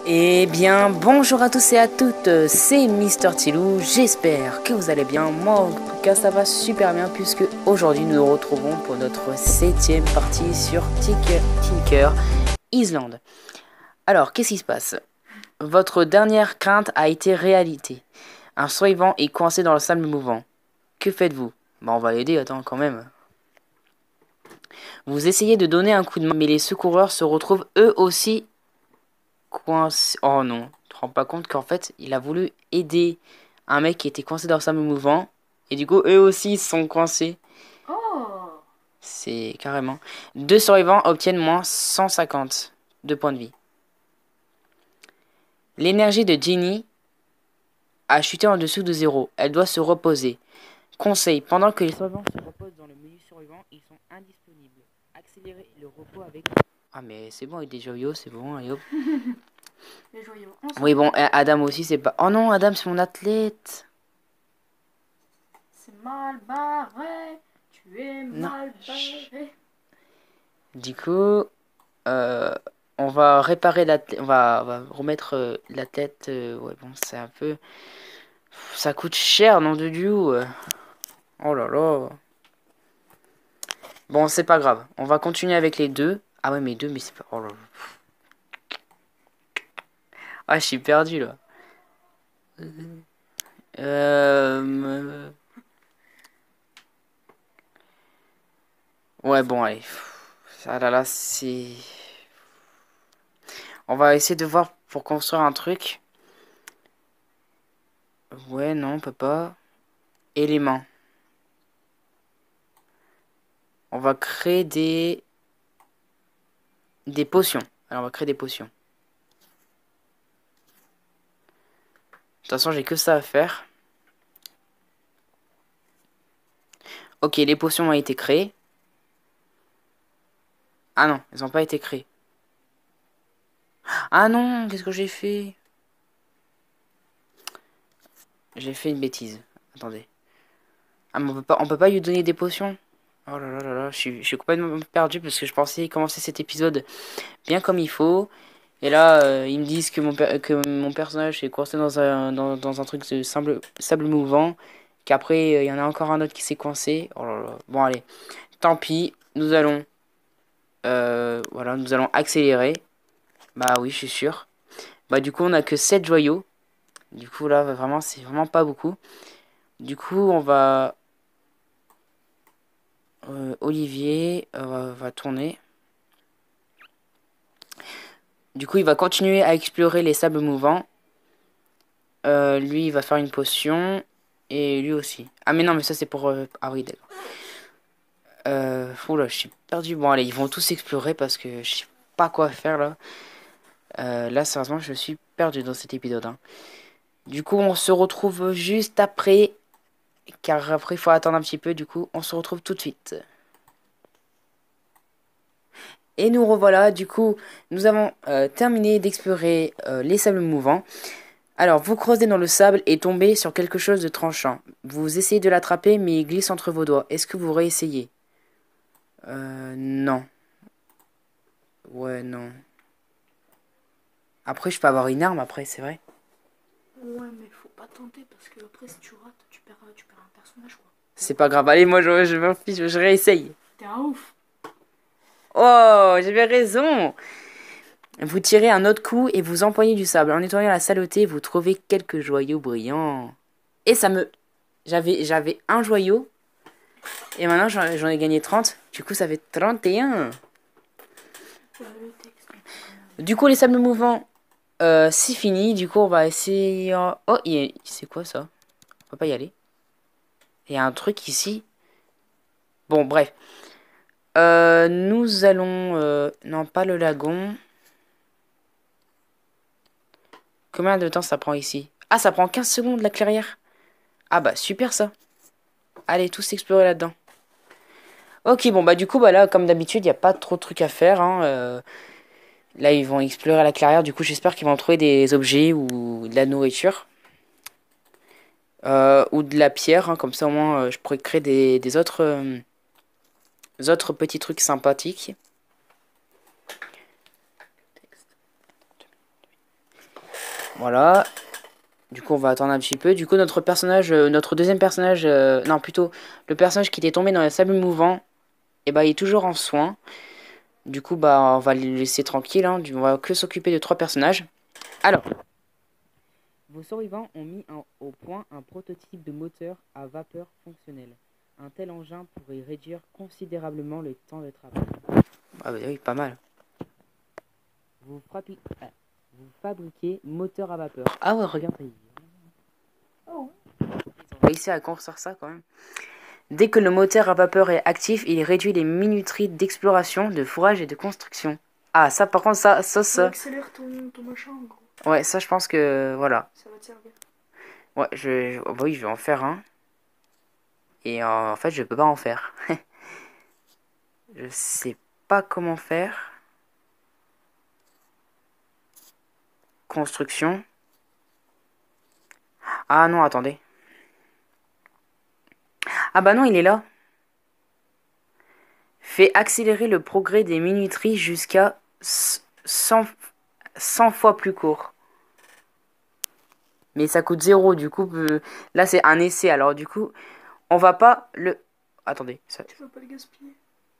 Eh bien, bonjour à tous et à toutes, c'est Mister Tilou, j'espère que vous allez bien. Moi, en tout cas, ça va super bien puisque aujourd'hui nous nous retrouvons pour notre 7ème partie sur Tinker Island. Alors, qu'est-ce qui se passe? Votre dernière crainte a été réalité. Un survivant est coincé dans le sable mouvant. Que faites-vous? Bah, on va l'aider, attends, quand même. Vous essayez de donner un coup de main, mais les secoureurs se retrouvent eux aussi coincé. Oh non, tu te rends pas compte qu'en fait, il a voulu aider un mec qui était coincé dans le sable mouvant. Et du coup, eux aussi, ils sont coincés. Oh, C'est carrément. Deux survivants obtiennent moins 150 de points de vie. L'énergie de Jenny a chuté en dessous de zéro. Elle doit se reposer. Conseil, pendant que les survivants se reposent dans le menu survivant, ils sont indisponibles. Accélérez le repos avec... Ah mais c'est bon, avec des joyaux, c'est bon, allez hop. les joyaux. Oui bon, Adam aussi, c'est pas... Oh non, Adam, c'est mon athlète. C'est mal barré. Tu es Non. mal barré. Du coup, euh, on va réparer la tête, on va remettre la tête. Ouais, bon, c'est un peu. Ça coûte cher, nom de Dieu. Oh là là. Bon, c'est pas grave. On va continuer avec les deux. Ah ouais, mais deux, mais c'est pas. Oh là là. Ah, je suis perdu là. Euh... Ouais, bon, allez. Ah là là, c'est. On va essayer de voir pour construire un truc. Ouais, non, on peut pas. Éléments. On va créer des potions. Alors, on va créer des potions. De toute façon, j'ai que ça à faire. Ok, les potions ont été créées. Ah non, elles n'ont pas été créées. Ah non, qu'est-ce que j'ai fait? J'ai fait une bêtise. Attendez. Ah, mais on peut pas lui donner des potions? Oh là là là là, je suis complètement perdu parce que je pensais commencer cet épisode bien comme il faut. Et là, ils me disent que que mon personnage est coincé dans un truc de sable mouvant. Qu'après, il y en a encore un autre qui s'est coincé. Oh là là. Bon, allez. Tant pis. Voilà, nous allons accélérer. Bah oui, je suis sûr. Bah du coup, on a que 7 joyaux. Du coup, là, vraiment, c'est vraiment pas beaucoup. Du coup, on va... Olivier va tourner. Du coup, il va continuer à explorer les sables mouvants. Lui, il va faire une potion. Et lui aussi. Ah mais non, mais ça, c'est pour... Ah oui, d'accord. Oula, je suis perdu. Bon, allez, ils vont tous explorer parce que je sais pas quoi faire, là. Là, sérieusement, je suis perdu dans cet épisode, hein. Du coup, on se retrouve juste après. Car après, il faut attendre un petit peu. Du coup, on se retrouve tout de suite. Et nous revoilà. Du coup, nous avons terminé d'explorer les sables mouvants. Alors, vous creusez dans le sable et tombez sur quelque chose de tranchant. Vous essayez de l'attraper, mais il glisse entre vos doigts. Est-ce que vous réessayez? Non. Ouais, non. Après, je peux avoir une arme, après, c'est vrai. Ouais, mais faut pas tenter parce que après, si tu rates, tu perds un personnage quoi. C'est pas grave. Allez, moi, je m'en fiche, je réessaye. T'es un ouf. Oh, j'avais raison. Vous tirez un autre coup et vous empoignez du sable. En nettoyant la saleté, vous trouvez quelques joyaux brillants. Et ça me... J'avais un joyau. Et maintenant, j'en ai gagné 30. Du coup, ça fait 31. Le texte. Du coup, les sables mouvants, c'est fini. Du coup, on va essayer... Oh, c'est quoi ça? On peut pas y aller. Il y a un truc ici. Bon, bref. Nous allons... Non, pas le lagon. Combien de temps ça prend ici? Ah, ça prend 15 secondes, la clairière. Ah bah, super ça. Allez, tous explorer là-dedans. Ok, bon, bah du coup, bah là, comme d'habitude, il n'y a pas trop de trucs à faire, hein. Là, ils vont explorer la clairière. Du coup, j'espère qu'ils vont trouver des objets ou de la nourriture. Ou de la pierre, hein. Comme ça, au moins, je pourrais créer des autres petits trucs sympathiques. Voilà. Du coup, on va attendre un petit peu. Du coup, notre personnage, notre deuxième personnage, non, plutôt le personnage qui était tombé dans les sables mouvants, et bah, il est toujours en soins. Du coup, bah, on va le laisser tranquille. Hein. On va que s'occuper de 3 personnages. Alors, vos survivants ont mis au point un prototype de moteur à vapeur fonctionnel. Un tel engin pourrait réduire considérablement le temps de travail. Ah bah oui, pas mal. Vous, vous fabriquez moteur à vapeur. Ah ouais, regardez. Oh. Ils ont réussi à construire ça quand même. Dès que le moteur à vapeur est actif, il réduit les minuteries d'exploration, de fourrage et de construction. Ah, ça par contre, ça. Ça accélère ton machin en gros. Ouais, ça je pense que voilà. Ça va te servir. Ouais, oui, je vais en faire un. Et en fait, je peux pas en faire. Je sais pas comment faire. Construction. Ah non, attendez. Ah bah non, il est là. Fait accélérer le progrès des minuteries jusqu'à 100 fois plus court. Mais ça coûte 0, du coup, là c'est un essai, alors du coup, on va pas le... Attendez. Ça... Tu vas pas le gaspiller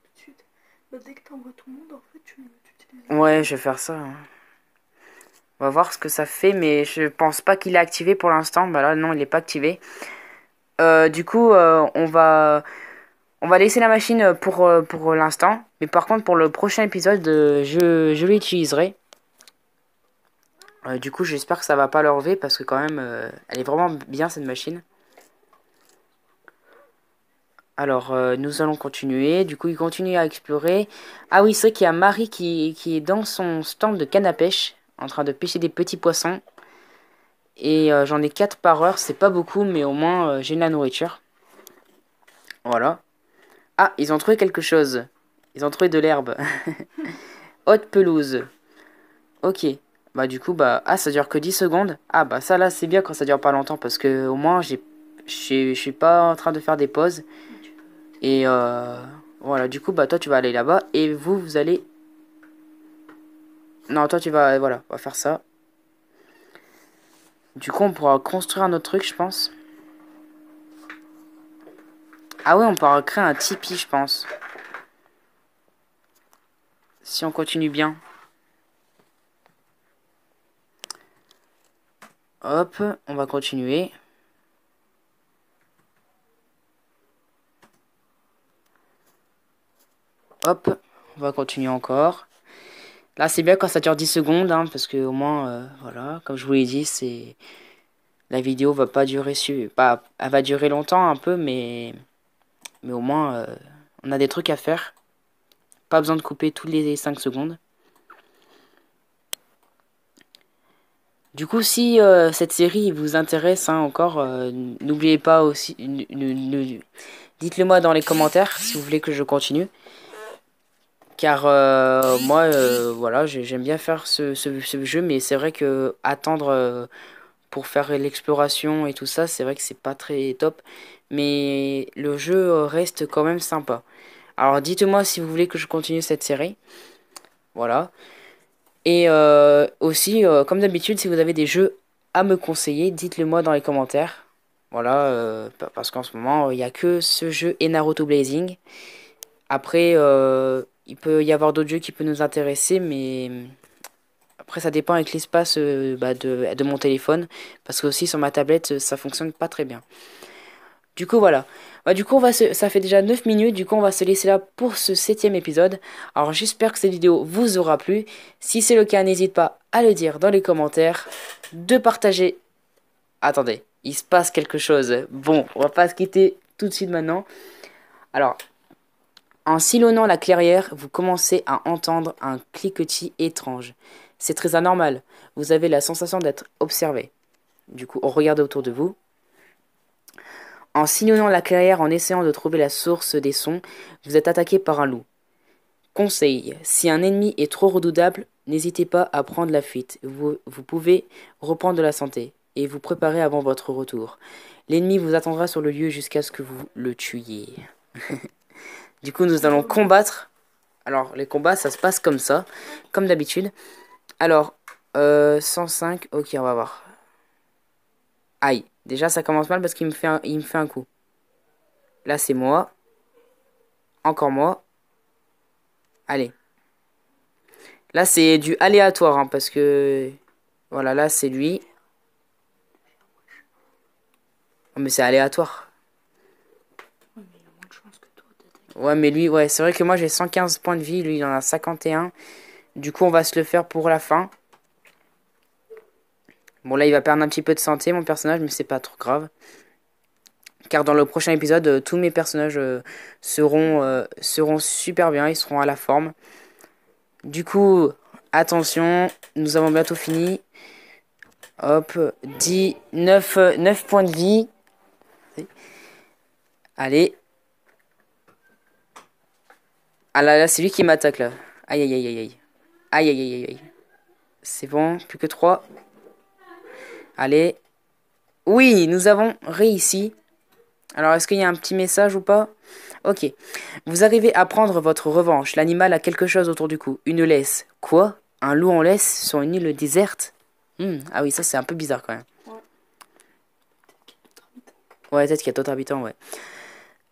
tout de suite. Bah, dès que t'envoies tout le monde, en fait, tu utilises... Ouais, je vais faire ça. Hein. On va voir ce que ça fait, mais je pense pas qu'il est activé pour l'instant. Bah là, non, il est pas activé. Du coup, on va laisser la machine pour l'instant. Mais par contre, pour le prochain épisode, je l'utiliserai. Du coup, j'espère que ça va pas l'enlever parce que quand même, elle est vraiment bien cette machine. Alors, nous allons continuer. Du coup, il continue à explorer. Ah oui, c'est vrai qu'il y a Marie qui est dans son stand de canne à pêche, en train de pêcher des petits poissons. Et j'en ai 4 par heure, c'est pas beaucoup, mais au moins j'ai de la nourriture. Voilà. Ah, ils ont trouvé quelque chose. Ils ont trouvé de l'herbe. Haute pelouse. Ok. Bah du coup, bah... Ah, ça dure que 10 secondes. Ah, bah ça là, c'est bien quand ça dure pas longtemps, parce que au moins, je suis pas en train de faire des pauses. Et voilà, du coup, bah toi, tu vas aller là-bas. Et vous allez... Non, toi, tu vas... Voilà, on va faire ça. Du coup, on pourra construire un autre truc, je pense. Ah ouais, on pourra créer un tipi, je pense. Si on continue bien. Hop, on va continuer. Hop, on va continuer encore. Là, c'est bien quand ça dure 10 secondes, hein, parce que au moins, voilà, comme je vous l'ai dit, c'est... La vidéo va pas durer... Pas... Elle va durer longtemps un peu, mais au moins, on a des trucs à faire. Pas besoin de couper tous les 5 secondes. Du coup, si cette série vous intéresse hein, encore, n'oubliez pas aussi... Dites-le moi dans les commentaires si vous voulez que je continue. Car moi, voilà, j'aime bien faire ce jeu, mais c'est vrai que attendre pour faire l'exploration et tout ça, c'est vrai que c'est pas très top. Mais le jeu reste quand même sympa. Alors dites-moi si vous voulez que je continue cette série. Voilà. Et aussi, comme d'habitude, si vous avez des jeux à me conseiller, dites-le moi dans les commentaires. Voilà, parce qu'en ce moment, il n'y a que ce jeu et Naruto Blazing. Après, il peut y avoir d'autres jeux qui peuvent nous intéresser, mais après ça dépend avec l'espace de mon téléphone, parce que aussi sur ma tablette ça fonctionne pas très bien. Du coup voilà. Bah, du coup ça fait déjà 9 minutes, du coup on va se laisser là pour ce 7e épisode. Alors j'espère que cette vidéo vous aura plu. Si c'est le cas, n'hésite pas à le dire dans les commentaires, de partager. Attendez, il se passe quelque chose. Bon, on va pas se quitter tout de suite maintenant. Alors, en sillonnant la clairière, vous commencez à entendre un cliquetis étrange. C'est très anormal. Vous avez la sensation d'être observé. Du coup, regardez autour de vous. En sillonnant la clairière en essayant de trouver la source des sons, vous êtes attaqué par un loup. Conseil, si un ennemi est trop redoutable, n'hésitez pas à prendre la fuite. Vous pouvez reprendre de la santé et vous préparer avant votre retour. L'ennemi vous attendra sur le lieu jusqu'à ce que vous le tuiez. Du coup, nous allons combattre. Alors, les combats, ça se passe comme ça, comme d'habitude. Alors, 105. Ok, on va voir. Aïe. Déjà, ça commence mal parce qu'il me fait un coup. Là, c'est moi. Encore moi. Allez. Là, c'est du aléatoire, hein, parce que... Voilà, là, c'est lui. Oh, mais c'est aléatoire. Ouais, mais il a moins de chance que toi d'attaquer. Ouais, mais lui, ouais, c'est vrai que moi, j'ai 115 points de vie. Lui, il en a 51. Du coup, on va se le faire pour la fin. Bon, là, il va perdre un petit peu de santé, mon personnage, mais c'est pas trop grave. Car dans le prochain épisode, tous mes personnages seront super bien. Ils seront à la forme. Du coup, attention, nous avons bientôt fini. Hop, 10, 9 points de vie. Allez. Ah là, là, c'est lui qui m'attaque là. Aïe, aïe, aïe, aïe, aïe. Aïe, aïe, aïe, aïe. C'est bon, plus que 3. Allez. Oui, nous avons réussi. Alors, est-ce qu'il y a un petit message ou pas? Ok. Vous arrivez à prendre votre revanche. L'animal a quelque chose autour du cou. Une laisse. Quoi? Un loup en laisse sur une île déserte? Ah oui, ça c'est un peu bizarre quand même. Ouais, peut-être qu'il y a d'autres habitants, ouais.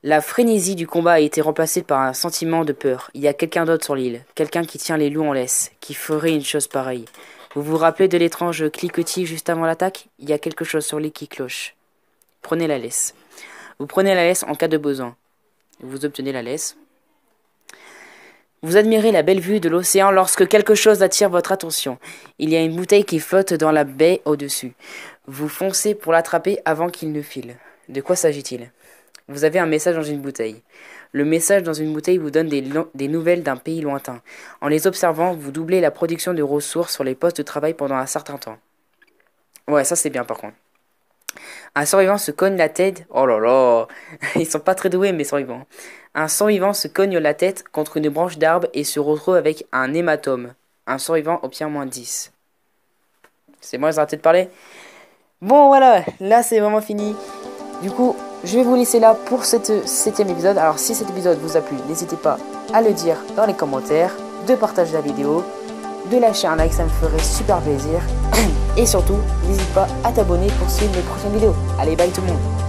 La frénésie du combat a été remplacée par un sentiment de peur. Il y a quelqu'un d'autre sur l'île. Quelqu'un qui tient les loups en laisse. Qui ferait une chose pareille. Vous vous rappelez de l'étrange cliquetis juste avant l'attaque? Il y a quelque chose sur l'île qui cloche. Prenez la laisse. Vous prenez la laisse en cas de besoin. Vous obtenez la laisse. Vous admirez la belle vue de l'océan lorsque quelque chose attire votre attention. Il y a une bouteille qui flotte dans la baie au-dessus. Vous foncez pour l'attraper avant qu'il ne file. De quoi s'agit-il? Vous avez un message dans une bouteille. Le message dans une bouteille vous donne des nouvelles d'un pays lointain. En les observant, vous doublez la production de ressources sur les postes de travail pendant un certain temps. Ouais, ça c'est bien par contre. Un survivant se cogne la tête. Oh là là, ils sont pas très doués mes survivants. Un survivant se cogne la tête contre une branche d'arbre et se retrouve avec un hématome. Un survivant obtient moins 10. C'est bon, ils arrêtent de parler. Bon voilà, là c'est vraiment fini. Du coup, je vais vous laisser là pour ce 7ème épisode. Alors si cet épisode vous a plu, n'hésitez pas à le dire dans les commentaires, de partager la vidéo, de lâcher un like, ça me ferait super plaisir. Et surtout, n'hésite pas à t'abonner pour suivre mes prochaines vidéos. Allez, bye tout le monde.